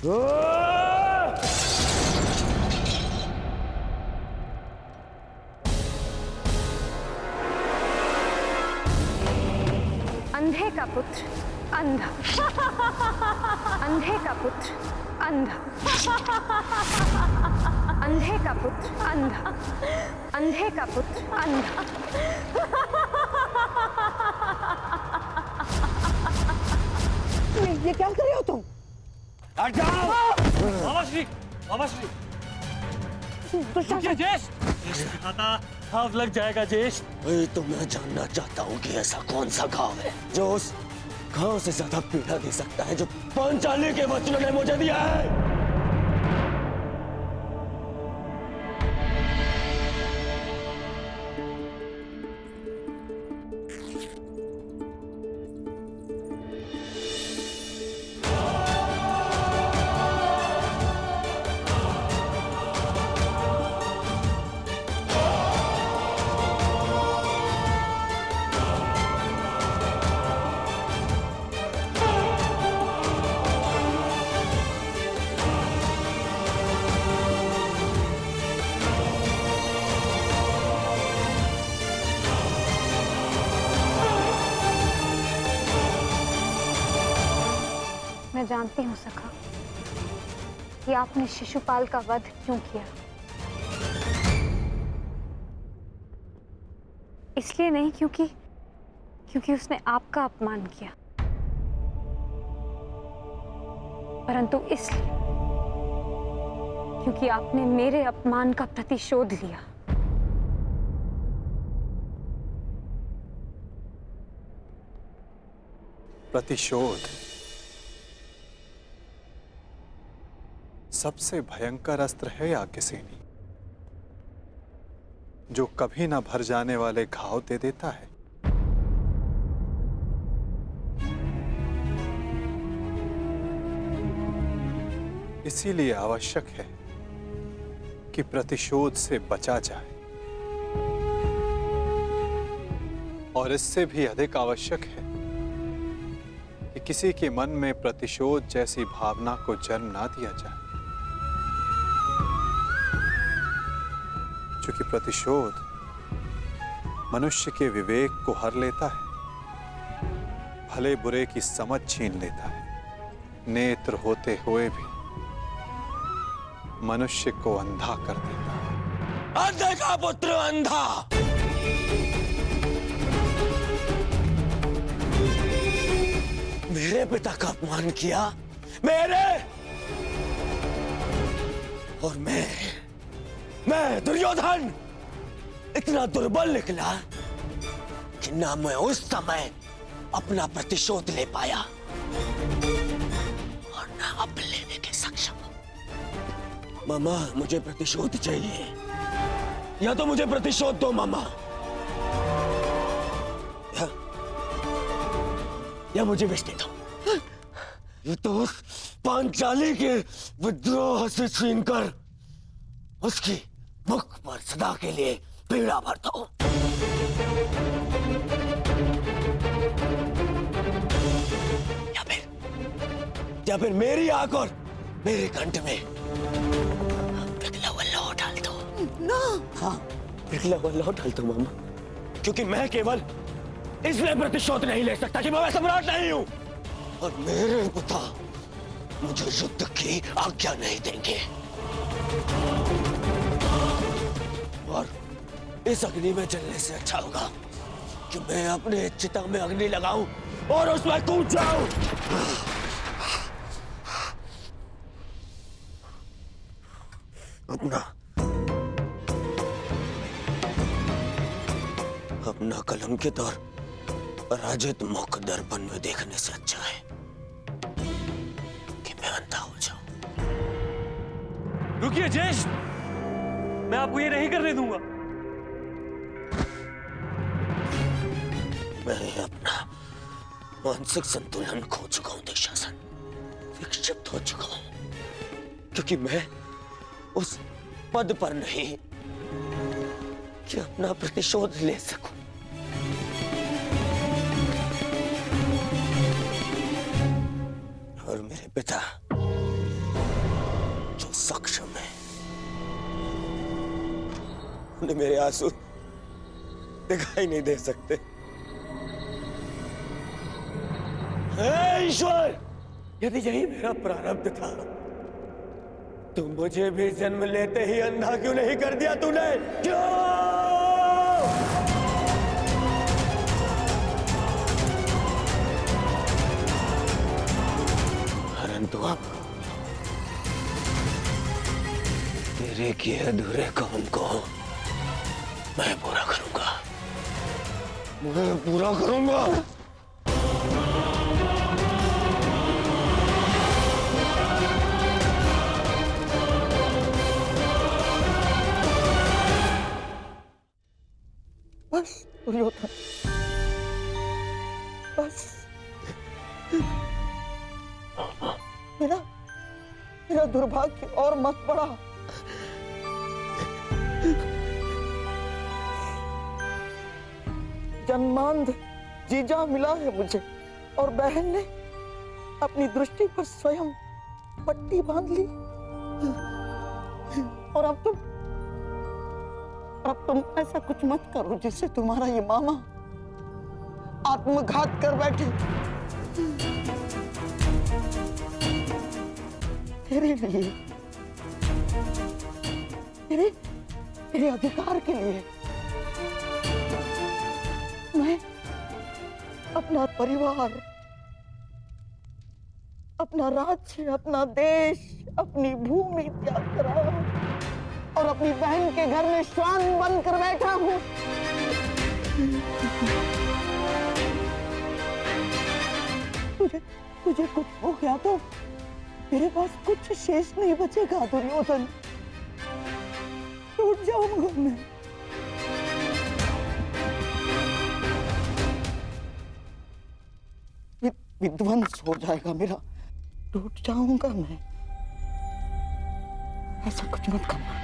अंधे का पुत्र अंधा, अंधे का पुत्र अंधा, अंधे का पुत्र अंधा, अंधे का पुत्र अंधा। ये क्या कर रहे हो तुम? हट जाओ! बाबा श्री, बाबा श्री। रुकिए ज्येष्ठ। घाव लग जाएगा ज्येष्ठ। वही तो मैं जानना चाहता हूँ कि ऐसा कौन सा घाव है जो उस घाव से ज्यादा पीड़ा दे सकता है जो पांचाली के वचनों ने मुझे दिया है। मैं जानती हूँ सखा कि आपने शिशुपाल का वध क्यों किया। इसलिए नहीं क्योंकि उसने आपका अपमान किया, परंतु इसलिए क्योंकि आपने मेरे अपमान का प्रतिशोध लिया। प्रतिशोध सबसे भयंकर अस्त्र है याज्ञसेनी, जो कभी ना भर जाने वाले घाव दे देता है। इसीलिए आवश्यक है कि प्रतिशोध से बचा जाए, और इससे भी अधिक आवश्यक है कि किसी के मन में प्रतिशोध जैसी भावना को जन्म ना दिया जाए, क्योंकि प्रतिशोध मनुष्य के विवेक को हर लेता है, भले बुरे की समझ छीन लेता है, नेत्र होते हुए भी मनुष्य को अंधा कर देता है। अंधे का पुत्र अंधा! मेरे पिता का अपमान किया, मेरे, और मैं दुर्योधन इतना दुर्बल निकला कि ना मैं उस समय अपना प्रतिशोध ले पाया और ना अब लेने के सक्षम हूं। मामा, मुझे प्रतिशोध चाहिए, या तो मुझे प्रतिशोध दो मामा, या मुझे बेच दे दो। ये तो उस पांचाली के विद्रोह से छीनकर उसकी मुख पर सदा के लिए पीड़ा भरता हूं। या फिर मेरी आंख और मेरे कंठ में पिघला हुआ लौह डाल दो ना। हाँ, पिघला हुआ लौह डाल दो मामा, क्योंकि मैं केवल इसलिए प्रतिशोध नहीं ले सकता कि मैं सम्राट नहीं हूं, और मेरे पिता मुझे युद्ध की आज्ञा नहीं देंगे। और इस अग्नि में जलने से अच्छा होगा कि मैं अपने चिता में अग्नि लगाऊं और उसमें कूद जाऊं। अपना कलंकित और पराजित मुख दर्पण में देखने से अच्छा है कि मैं अंधा हो जाऊं। रुकिए ज्येष्ठ, मैं आपको ये नहीं करने दूंगा। मैं अपना मानसिक संतुलन खो चुका हूं दुशासन, विक्षिप्त हो चुका हूं, क्योंकि मैं उस पद पर नहीं कि अपना प्रतिशोध ले सकूं। और मेरे पिता सक्षम है। उन्हें मेरे आंसू दिखाई नहीं दे सकते। हे ईश्वर, यदि यही मेरा प्रारब्ध था तो मुझे भी जन्म लेते ही अंधा क्यों नहीं कर दिया तूने? क्यों? परंतु अब तेरे किए अधूरे काम को मैं पूरा करूंगा। मैं पूरा करूंगा। बस दुर्योधन, बस। मेरा दुर्भाग्य और मत बढ़ा। जन्मांध जीजा मिला है मुझे, और बहन ने अपनी दृष्टि पर स्वयं पट्टी बांध ली। और अब तुम ऐसा कुछ मत करो जिससे तुम्हारा ये मामा आत्मघात कर बैठे। तेरे लिए, तेरे अधिकार के लिए मैं अपना परिवार, अपना राज्य, अपना देश, अपनी भूमि त्याग कर आया हूं और अपनी बहन के घर में श्वान बनकर बैठा हूं। तुझे कुछ हो गया तो तेरे पास कुछ शेष नहीं बचेगा दुर्योधन। टूट जाऊंगा मैं। विध्वंस हो जाएगा मेरा, टूट जाऊंगा मैं। ऐसा कुछ मत करना।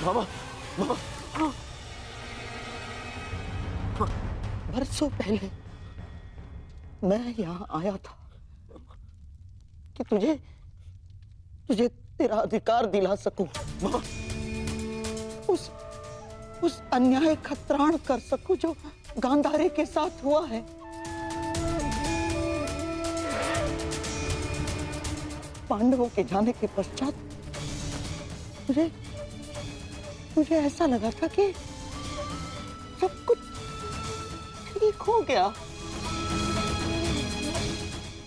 मामा, मामा, बरसों पहले मैं यहाँ आया था कि तुझे तेरा अधिकार दिला सकूं। मामा, उस अन्याय का त्राण कर सकूं जो गांधारी के साथ हुआ है। पांडवों के जाने के पश्चात मुझे ऐसा लगा था कि सब कुछ ठीक हो गया,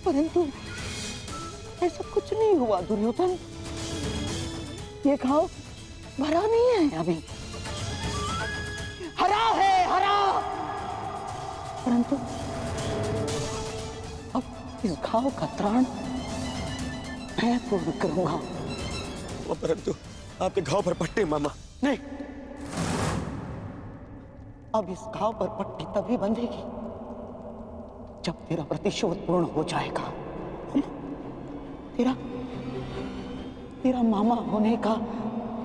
परंतु ऐसा कुछ नहीं हुआ दुर्योधन। ये घाव भरा नहीं है अभी, हरा है, हरा। परंतु अब इस घाव का त्राण मैं पूर्ण करूंगा। परंतु आपके घाव पर पट्टी मामा। नहीं, अब इस घाव पर पट्टी तभी बंधेगी जब तेरा प्रतिशोध पूर्ण हो जाएगा। तेरा मामा होने का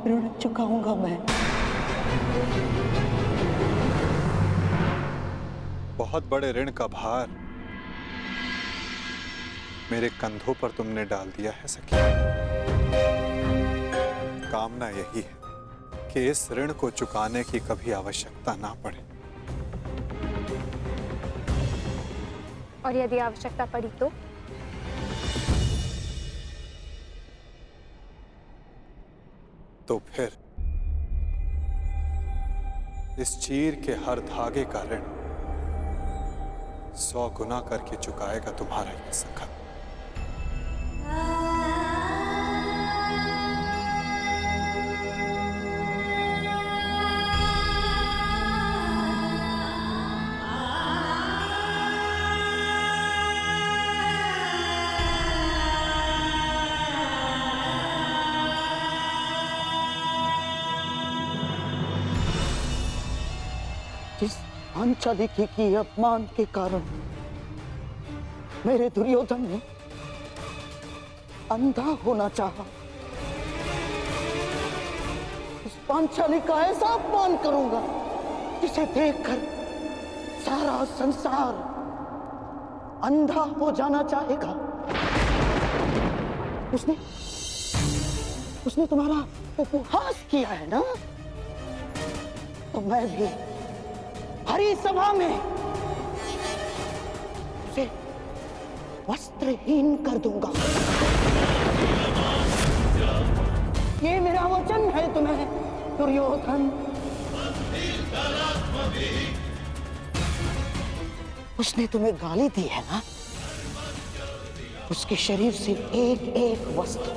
ऋण चुकाऊंगा मैं। बहुत बड़े ऋण का भार मेरे कंधों पर तुमने डाल दिया है सखी। कामना यही है कि इस ऋण को चुकाने की कभी आवश्यकता ना पड़े। और यदि आवश्यकता पड़ी तो फिर इस चीर के हर धागे का ऋण 100 गुना करके चुकाएगा तुम्हारा ये सखा। जिस पांचालिकी की अपमान के कारण मेरे दुर्योधन ने अंधा होना चाहा, उस पांचाली का ऐसा अपमान करूंगा जिसे देखकर सारा संसार अंधा हो जाना चाहेगा। उसने तुम्हारा उपहास किया है ना, तो मैं भी हरी सभा में उसे वस्त्रहीन कर दूंगा। ये मेरा वचन है तुम्हें दुर्योधन। उसने तुम्हें गाली दी है ना, उसके शरीर से एक एक वस्त्र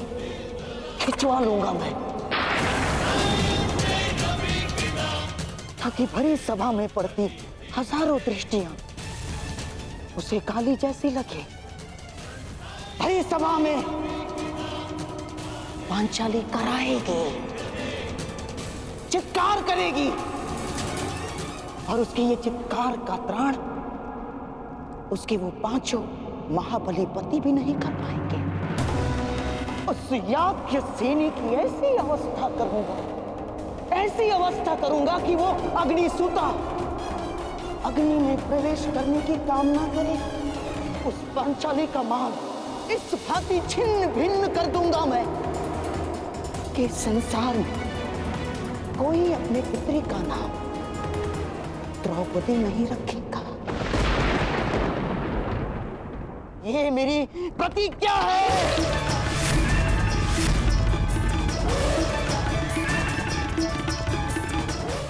खिंचवा लूंगा मैं, ताकि भरी सभा में पड़ती हजारों दृष्टियां उसे गाली जैसी लगे। भरी सभा में पांचाली कराएगी, चित्कार करेगी, और उसके ये चित्कार का त्राण उसके वो पांचों महाबली पति भी नहीं कर पाएंगे। उस याज्ञ सेनी की ऐसी अवस्था करूंगा कि वो अग्निसूता अग्नि में प्रवेश करने की कामना करे। उस पांचाली का मान इस भांति छिन्न भिन्न कर दूंगा मैं कि संसार में कोई अपने पुत्री का नाम द्रौपदी नहीं रखेगा। ये मेरी प्रतिज्ञा है।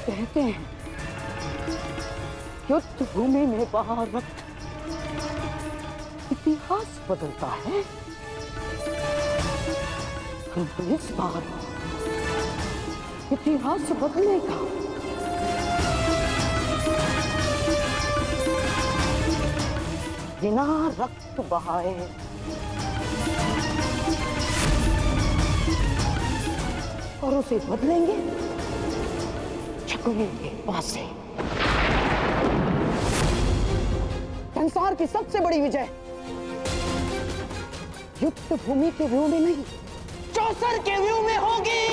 कहते हैं युद्ध भूमि में बहा रक्त इतिहास बदलता है, किंतु इस बार इतिहास बदलेगा। बिना रक्त बहाए और उसे बदलेंगे शकुनी के पासे। संसार की सबसे बड़ी विजय युद्ध भूमि के व्यू में नहीं, चौसर के व्यू में होगी।